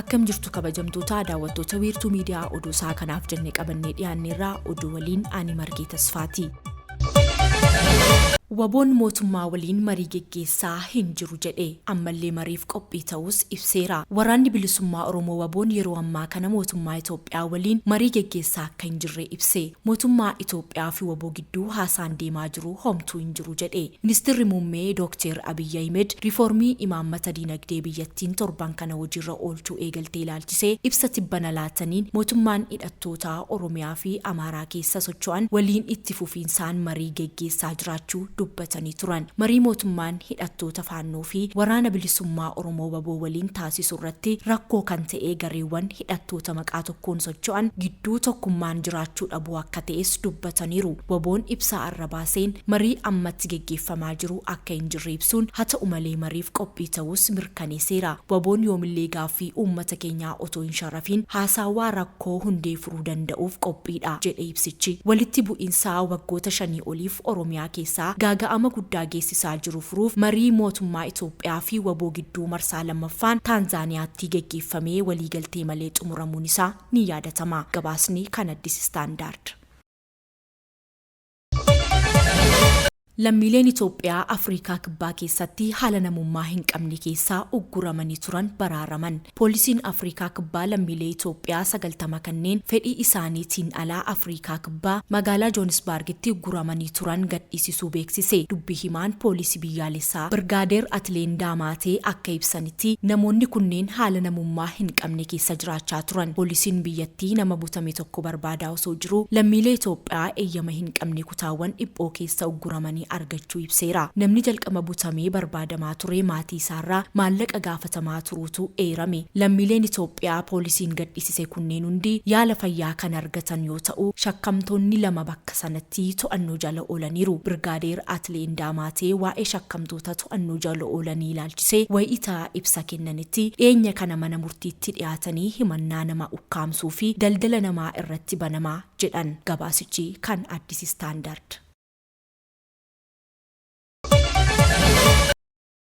Akkam jirtu kabajamtoota daawwattoota wiirtuu miidiyaa oduu isaa kanaaf jennee qabannee dhiyaanneerraa oduu waliin ani Margee Tasfaati. Waboon mootummaa waliin marii geggeessaa hin jiru jedhee ammallee mariif qophii ta'us ibseera. Waraanni bilisummaa Oromoo Waboon yeroo ammaa kana mootummaa Itoophiyaa waliin marii geggeessaa akka hin jirre ibse. Mootummaa Itoophiyaa fi Waboo gidduu haasaan deemaa jiru homtuu hin jiru jedhe. Ministeerri muummee Dr. Abiy Ahmed riiformii imaammata diinagdee biyyattiin torban kana hojiirra oolchuu eegaltee ilaalchisee ibsa tibbana laataniin mootummaan hidhattoota Oromiyaa fi Amaaraa keessa socho'an waliin itti fufiinsaan marii geggeessaa jiraachuu dubbatanii turan. Marii mootummaan hidhattoota faannoo fi waraana bilisummaa Oromoo Waboo waliin taasisuu irratti rakkoo kan ta'e gareewwan hidhattoota maqaa tokkoon socho'an gidduu tokkummaan jiraachuu dhabuu akka ta'es dubbataniiru. Waboon ibsa arrabaaseen marii ammatti geggeeffamaa jiru akka hin jirre ibsuun haa ta'u malee mariif qophii ta'us mirkaneesseera. Waboon yoomillee gaaffii uummata keenyaa otoo hin sharafiin haasawaa rakkoo hundee furuu danda'uuf qophiidha jedhe ibsichi. Walitti bu'iinsa waggoota 5 oliif Oromiyaa keessaa ga'ama guddaa geessisaa jiru furuuf marii mootummaa Itoophiyaa fi Waboo gidduu marsaa lammaffaan Taanzaaniyaatti geggeeffamee waliigaltee malee xumuramuun isaa ni yaadatama. Gabaasni kan Addis Standard. Lammiileen Itoophiyaa Afrikaa Kibbaa keessatti haala namummaa hin qabne keessaa ugguramanii turan baraaraman. Poolisiin Afrikaa Kibbaa lammiilee Itoophiyaa 90 kanneen fedhii isaaniitiin alaa Afrikaa Kibbaa magaalaa Joonisbaargitti ugguramanii turan gadhiisisuu beeksise. Dubbii himaan poolisii biyyaalessaa Birgaadeer Atleen Daamaatee akka ibsanitti namoonni kunneen haala namummaa hin qabne keessa jiraachaa turan. Poolisiin biyyattii nama butame tokko barbaadaa osoo jiru lammiilee Itoophiyaa eeyyama hin qabne kutaawwan dhiphoo keessa ugguramanii argachuu ibseera. Namni jalqaba butamee barbaadamaa ture maatii isaarraa maallaqa gaafatamaa turuutu eerame. Lammiileen Itoophiyaa poolisiin gadhiisise kunneen hundi yaala fayyaa kan argatan yoo ta'u shakkamtoonni 2 bakka sanatti to'annoo jala oolaniiru. Birgaadeer Atleen Daamaatee waa'ee shakkamtoota to'annoo jala oolanii ilaalchisee wayitaa ibsa kennanitti dhiyeenya kana mana murtiitti dhiyaatanii himannaa nama ukkaamsuu fi daldala namaa irratti banamaa jedhan. Gabaasichi kan Addis Standard.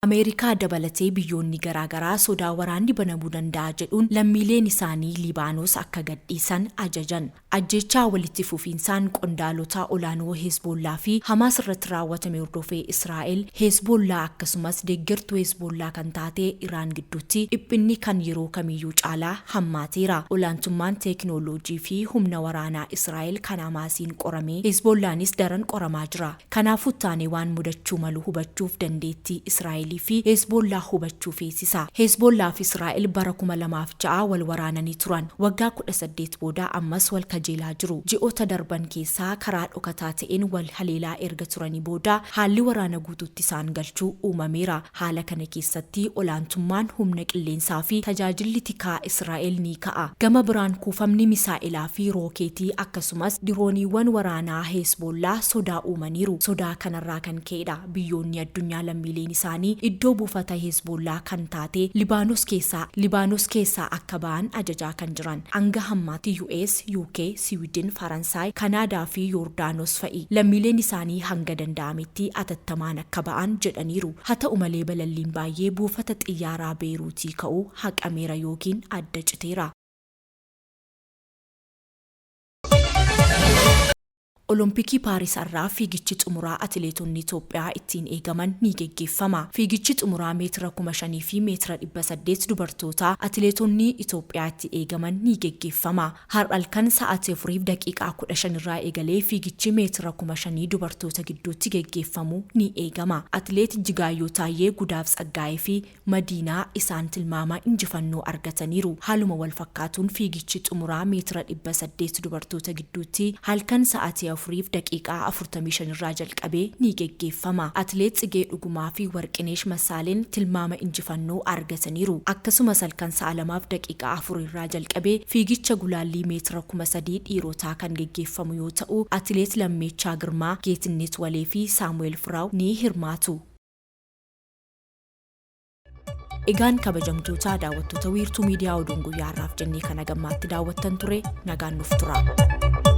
Ameerikaa dabalatee biyyoonni garaagaraa sodaa waraanni banamuu danda'a jedhuun lammiileen isaanii Libaanos akka gadhiisan ajajan. Ajjechaa walitti fufiinsaan qondaalota olaanoo Hezbollaa fi Hamaas irratti raawwatame hordofee Israa'el Hezbollaa akkasumas deeggartuu Hezbollaa kan taate Iraan gidduutti dhiphinni kan yeroo kamiyyuu caalaa hammaateera. Olaantummaan teekinooloojii fi humna waraanaa Israa'el kan Hamaasiin qorame Hezbollaanis daran qoramaa jira. Kanaafuu taanee waan mudachuu malu hubachuuf dandeettii Israa'el fi Hezbollaa hubachuu feesisa. Hezbollaa fi Israa'el bara 2006 wal waraananii turan. Waggaa 18 booda ammas wal kajeelaa jiru. Ji'oota darban keessaa karaa dhokataa ta'een wal haleelaa erga turanii booda haalli waraana guutuutti isaan galchuu uumameera. Haala kana keessatti olaantummaan humna qilleensaa fi tajaajilli tikaa Israa'el ni ka'a. Gama biraan kuufamni misaa'ilaa fi rookeetii akkasumas dirooniiwwan waraanaa Hezbollaa sodaa uumaniiru. Sodaa kanarraa kan ka'edha biyyoonni addunyaa lammiileen isaanii iddoo buufata Hezbollaa kan taate Libaanos keessaa akka ba'an ajajaa kan jiran. Hanga hammaatti US, UK, Sweden, Faransaay, Kanaadaa fi Yordaanos fa'i lammiileen isaanii hanga danda'ametti atattamaan akka ba'an jedhaniiru. Haa ta'u malee balalliin baay'ee buufata xiyyaaraa Beeruutii ka'uu haqameera yookiin adda citeera. Olompikii Paaris irraa fiigichi xumuraa atileetonni Itoophiyaa ittiin eegaman ni geggeeffama. Fiigichi xumuraa meetira 5,000 fi meetira 800 dubartoota atileetonni Itoophiyaa itti eegaman ni geggeeffama. Har'alkan sa'aatii 4:15 irraa eegalee fiigichi meetira 5,000 dubartoota gidduutti geggeeffamu ni eegama. Atileet Jigaayyoo Taayyee, Gudaaf Tsaggaayee fi Madiinaa isaan tilmaama injifannoo argataniiru. Haaluma wal fakkaatuun fiigichi xumuraa meetira 800 dubartoota gidduutti halkan sa'aatii 4:45 irraa jalqabee ni geggeeffama. Atileet Tsigee Dhugumaa fi Warqineesh Masaaleen tilmaama injifannoo argataniiru. Akkasumas halkan sa'a 2:4 irraa jalqabee fiigicha gulaallii meetira 3,000 dhiirotaa kan geggeeffamu yoo ta'u atileet Lammeechaa Girmaa, Geetnet Walee fi Saamu'eel Firaaw ni hirmaatu. Egaan kabajamtoota daawwattoota wiirtuu miidiyaa oduun guyyaa har'aaf jennee kana gammaatti daawwattan ture nagaan nuuf tura.